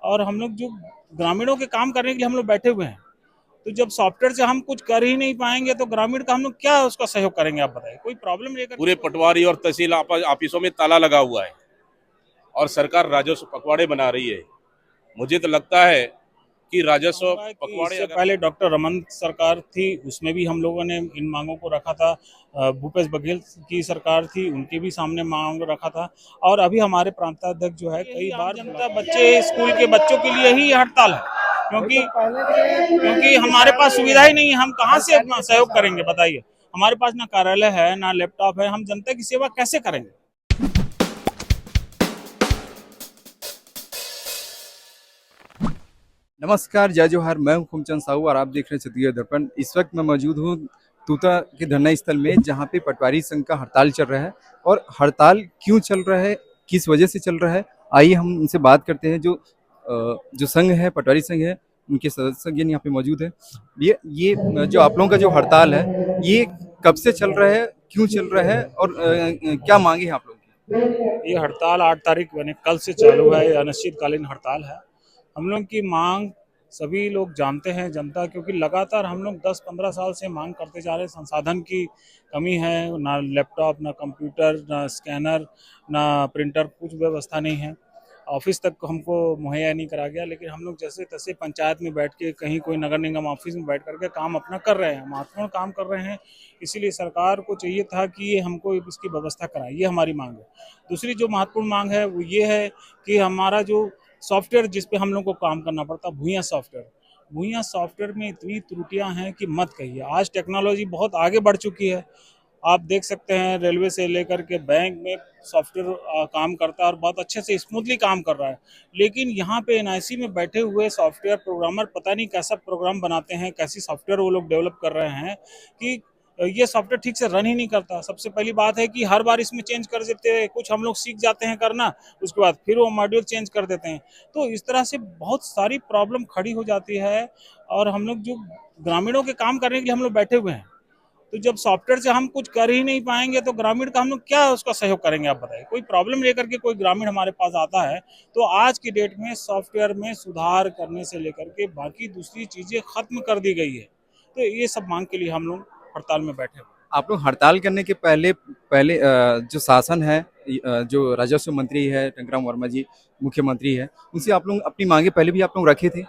और हम लोग जो ग्रामीणों के काम करने के लिए हम लोग बैठे हुए हैं, तो जब सॉफ्टवेयर से हम कुछ कर ही नहीं पाएंगे तो ग्रामीण का हम लोग क्या उसका सहयोग करेंगे? आप बताइए। कोई प्रॉब्लम लेकर पूरे पटवारी और तहसील ऑफिसों में ताला लगा हुआ है और सरकार राजस्व पखवाड़े बना रही है। मुझे तो लगता है कि राजस्व कहूंगा कि पखवाड़े इससे अगर पहले डॉक्टर रमन सरकार थी, उसमें भी हम लोगों ने इन मांगों को रखा था। भूपेश बघेल की सरकार थी, उनके भी सामने मांग रखा था। और अभी हमारे प्रांताध्यक्ष जो है, कई बार जनता बच्चे स्कूल के बच्चों के लिए ही हड़ताल है, क्योंकि क्योंकि हमारे पास सुविधा ही नहीं है। हम कहाँ से अपना सहयोग करेंगे बताइए? हमारे पास ना कार्यालय है, ना लैपटॉप है, हम जनता की सेवा कैसे करेंगे? नमस्कार, जय जोहार। मैं हूं खुमचंद साहू और आप देख रहे हैं क्षत्रिय दर्पण। इस वक्त मैं मौजूद हूं तूता के धरना स्थल में, जहां पे पटवारी संघ का हड़ताल चल रहा है। और हड़ताल क्यों चल रहा है, किस वजह से चल रहा है, आइए हम उनसे बात करते हैं। जो संघ है, पटवारी संघ है, उनके सदस्य यहाँ पे मौजूद है। ये जो आप लोगों का जो हड़ताल है, ये कब से चल रहा है, क्यों चल रहा है, और क्या मांगे हैं आप लोगों की? ये हड़ताल 8 तारीख यानी कल से चालू है। ये अनिश्चितकालीन हड़ताल है। हम लोग की मांग सभी लोग जानते हैं, जनता, क्योंकि लगातार हम लोग 10-15 साल से मांग करते जा रहे हैं। संसाधन की कमी है, ना लैपटॉप, ना कंप्यूटर, ना स्कैनर, ना प्रिंटर, कुछ व्यवस्था नहीं है। ऑफिस तक हमको मुहैया नहीं करा गया, लेकिन हम लोग जैसे तैसे पंचायत में बैठ के, कहीं कोई नगर निगम ऑफिस में बैठ करके काम अपना कर रहे हैं, महत्वपूर्ण काम कर रहे हैं। इसीलिए सरकार को चाहिए था कि ये हमको इसकी व्यवस्था कराए, ये हमारी मांग है। दूसरी जो महत्वपूर्ण मांग है वो ये है कि हमारा जो सॉफ्टवेयर जिस पे हम लोग को काम करना पड़ता, भूया सॉफ्टवेयर में इतनी त्रुटियां हैं कि मत कहिए। आज टेक्नोलॉजी बहुत आगे बढ़ चुकी है। आप देख सकते हैं, रेलवे से लेकर के बैंक में सॉफ्टवेयर काम करता है और बहुत अच्छे से स्मूथली काम कर रहा है। लेकिन यहाँ पे एनआईसी में बैठे हुए सॉफ्टवेयर प्रोग्रामर पता नहीं कैसा प्रोग्राम बनाते हैं, कैसी सॉफ्टवेयर वो लोग डेवलप कर रहे हैं कि ये सॉफ्टवेयर ठीक से रन ही नहीं करता। सबसे पहली बात है कि हर बार इसमें चेंज कर देते हैं, कुछ हम लोग सीख जाते हैं करना, उसके बाद फिर वो मॉड्यूल चेंज कर देते हैं। तो इस तरह से बहुत सारी प्रॉब्लम खड़ी हो जाती है। और हम लोग जो ग्रामीणों के काम करने के लिए हम लोग बैठे हुए हैं, तो जब सॉफ्टवेयर से हम कुछ कर ही नहीं पाएंगे तो ग्रामीण का हम लोग क्या उसका सहयोग करेंगे? आप बताइए। कोई प्रॉब्लम लेकर के कोई ग्रामीण हमारे पास आता है, तो आज की डेट में सॉफ्टवेयर में सुधार करने से लेकर के बाकी दूसरी चीजें खत्म कर दी गई है। तो ये सब मांग के लिए हम लोग हड़ताल में बैठे हुए हैं। आप लोग हड़ताल करने के पहले पहले जो शासन है, जो राजस्व मंत्री है टंकराम वर्मा जी, मुख्यमंत्री है, उनसे आप लोग अपनी मांगे पहले भी आप लोग रखे थे?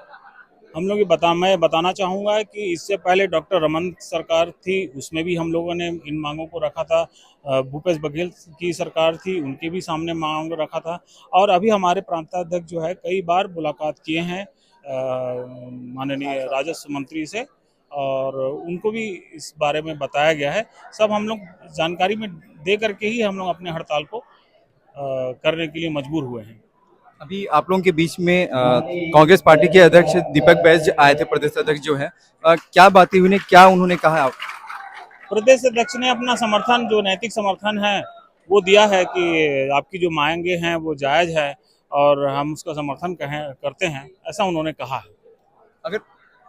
हम लोग मैं बताना चाहूँगा कि इससे पहले डॉक्टर रमन सरकार थी, उसमें भी हम लोगों ने इन मांगों को रखा था। भूपेश बघेल की सरकार थी, उनके भी सामने मांग रखा था। और अभी हमारे प्रांताध्यक्ष जो है, कई बार मुलाकात किए हैं माननीय राजस्व मंत्री से, और उनको भी इस बारे में बताया गया है। सब हम लोग जानकारी में दे करके ही हम लोग अपने हड़ताल को करने के लिए मजबूर हुए हैं। अभी आप लोगों के बीच में कांग्रेस पार्टी के अध्यक्ष दीपक बैज आए थे, प्रदेश अध्यक्ष जो है। क्या बातें हुई, क्या उन्होंने कहा? प्रदेश अध्यक्ष ने अपना समर्थन, जो नैतिक समर्थन है, वो दिया है कि आपकी जो मांगे हैं वो जायज है और हम उसका समर्थन करते हैं, ऐसा उन्होंने कहा है। अगर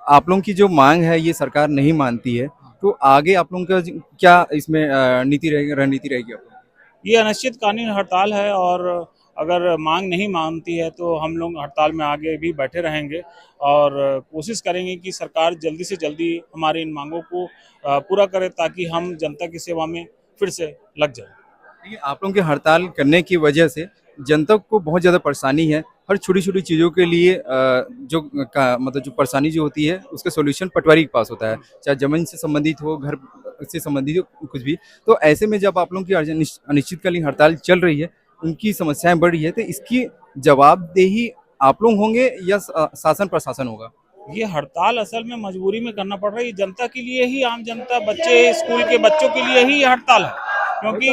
आप लोगों की जो मांग है ये सरकार नहीं मानती है, तो आगे आप लोगों का क्या इसमें नीति रहेगी, रणनीति रहेगी आप लोगों ये अनिश्चितकालीन हड़ताल है, और अगर मांग नहीं मानती है तो हम लोग हड़ताल में आगे भी बैठे रहेंगे और कोशिश करेंगे कि सरकार जल्दी से जल्दी हमारी इन मांगों को पूरा करे, ताकि हम जनता की सेवा में फिर से लग जाए। की? आप लोगों की हड़ताल करने की वजह से जनता को बहुत ज़्यादा परेशानी है। हर छोटी-छोटी चीज़ों के लिए मतलब जो परेशानी जो होती है, उसका सॉल्यूशन पटवारी के पास होता है। चाहे ज़मीन से संबंधित हो, घर से संबंधित हो, कुछ भी। तो ऐसे में जब आप लोगों की अनिश्चितकालीन हड़ताल चल रही है, उनकी समस्याएँ बढ़ रही है, तो इसकी जवाबदेही आप लोग होंगे या शासन प्रशासन होगा? ये हड़ताल असल में मजबूरी में करना पड़ रहा है। ये जनता के लिए ही, आम जनता, बच्चे, स्कूल के बच्चों के लिए ही ये हड़ताल है, क्योंकि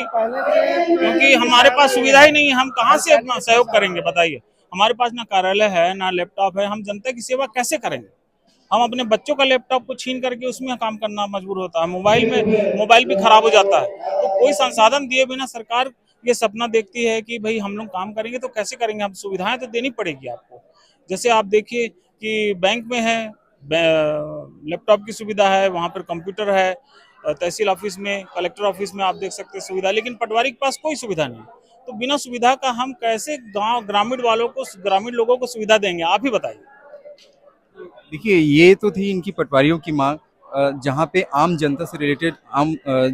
क्योंकि हमारे पास सुविधा ही नहीं है। हम कहाँ से अपना सहयोग करेंगे बताइए? हमारे पास ना कार्यालय है, ना लैपटॉप है, हम जनता की सेवा कैसे करेंगे? हम अपने बच्चों का लैपटॉप को छीन करके उसमें काम करना मजबूर होता है। मोबाइल भी खराब हो जाता है। तो कोई संसाधन दिए बिना सरकार ये सपना देखती है कि भाई हम लोग काम करेंगे तो कैसे करेंगे? हम सुविधाएं तो देनी पड़ेगी आपको। जैसे आप देखिए कि बैंक में है, लैपटॉप की सुविधा है, वहाँ पर कंप्यूटर है। तहसील ऑफिस में, कलेक्टर ऑफिस में आप देख सकते हैं सुविधा, लेकिन पटवारी के पास कोई सुविधा नहीं। तो बिना सुविधा का हम कैसे गांव ग्रामीण लोगों को सुविधा देंगे, आप ही बताइए। देखिए, ये तो थी इनकी पटवारियों की मांग, जहाँ पे आम जनता से रिलेटेड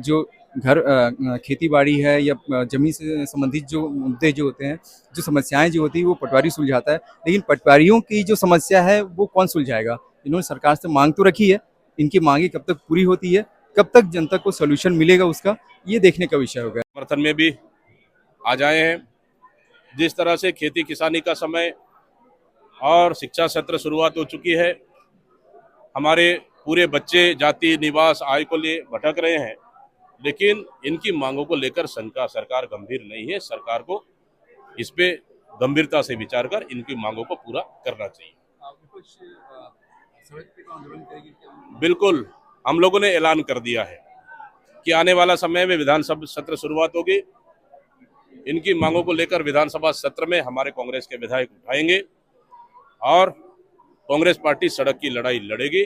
जो घर खेती बाड़ी है या जमीन से संबंधित जो मुद्दे जो होते हैं, जो समस्याएं जो होती है वो पटवारी सुलझाता है। लेकिन पटवारियों की जो समस्या है वो कौन सुलझाएगा? इन्होंने सरकार से मांग तो रखी है, इनकी मांगे कब तक पूरी होती है, कब तक जनता को सोल्यूशन मिलेगा उसका, ये देखने का विषय होगा। समर्थन में भी आ जाए हैं। जिस तरह से खेती किसानी का समय और शिक्षा सत्र शुरुआत हो चुकी है, हमारे पूरे बच्चे जाति निवास आय को लिए भटक रहे हैं, लेकिन इनकी मांगों को लेकर सरकार गंभीर नहीं है। सरकार को इस पे गंभीरता से विचार कर इनकी मांगों को पूरा करना चाहिए। बिल्कुल, हम लोगों ने ऐलान कर दिया है कि आने वाला समय में विधानसभा सत्र शुरुआत होगी। इनकी मांगों को लेकर विधानसभा सत्र में हमारे कांग्रेस के विधायक उठाएंगे और कांग्रेस पार्टी सड़क की लड़ाई लड़ेगी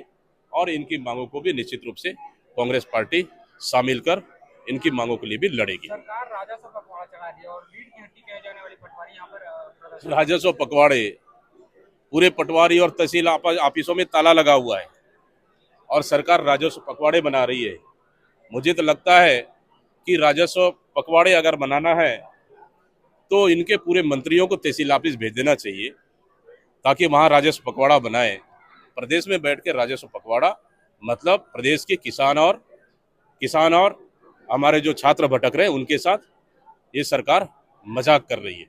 और इनकी मांगों को भी निश्चित रूप से कांग्रेस पार्टी शामिल कर इनकी मांगों के लिए भी लड़ेगी। सरकार राजस्व पखवाड़ा चला रही है और रीढ़ की हड्डी कहे जाने वाली पटवारी यहाँ पर राजस्व पखवाड़े, पूरे पटवारी और तहसील ऑफिसों में ताला लगा हुआ है और सरकार राजस्व पखवाड़े बना रही है। मुझे तो लगता है कि राजस्व पखवाड़े अगर बनाना है तो इनके पूरे मंत्रियों को तहसील ऑफिस भेज देना चाहिए ताकि वहां राजस्व पखवाड़ा बनाए। प्रदेश में बैठ के राजस्व पखवाड़ा मतलब प्रदेश के किसान और हमारे जो छात्र भटक रहे हैं उनके साथ ये सरकार मजाक कर रही है।